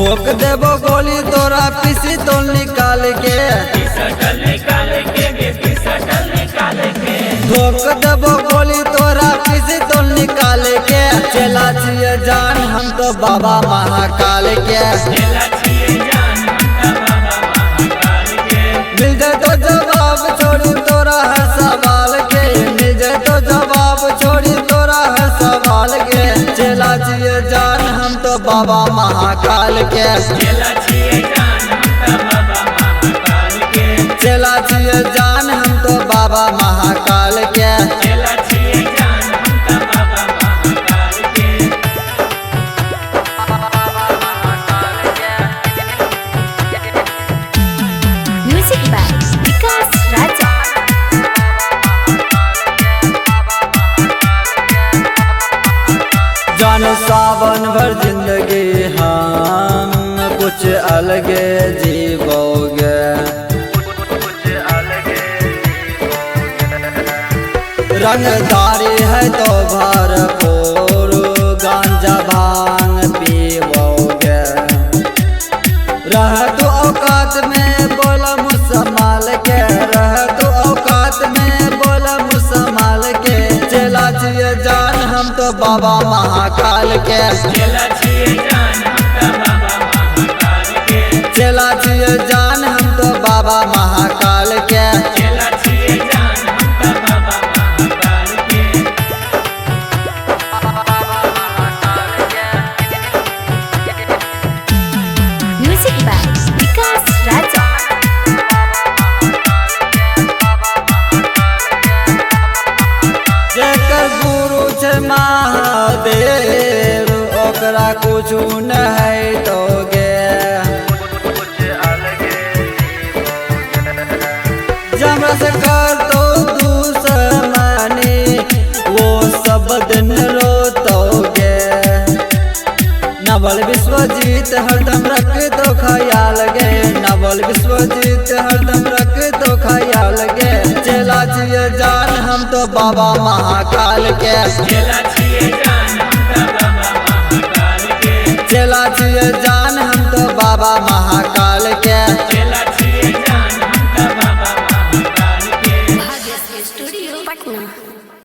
ठोक देबो गोली तोरा पीसी तोल निकाल के, ठोक देबो गोली तोरा पीसी तोल निकाल के। चला छिए जान हम तो बाबा महाकाल के, मिल जाए तो जवाब छोड़ी तोरा हर सवाल के, मिल जाए तो जवाब छोड़ी तोरा हर सवाल के। चला छिए जान हम तो बाबा महाकाल के, चला छिए जान हम तो बाबा महाकाल के। म्यूजिक बाय विकास राजा। जानो सावन भर जिंदगी हम कुछ अलगे जीवोगे, रंगदारी है तो भरपूर गांजा भांग पीवोगे। रह तू औकात में बोला मुसमाल के, रह तू औकात में बोला मुसमाल के। चला छिए जान हम तो बाबा महाकाल के, चला छिए जान हम तो बाबा महाकाल के। म्यूजिक बाय विकास राजा। जेकर गुरु छै महादेव ओकरा कुछ नहीं दोगे। जमरा से कर तो दुश्मनी वो सब दिन रोतोगे। नवल विश्वजीत हरदम रख तो ख्याल गे, नवल विश्वजीत हरदम रख तो ख्याल गे। चला छिए जान हम तो बाबा महाकाल के,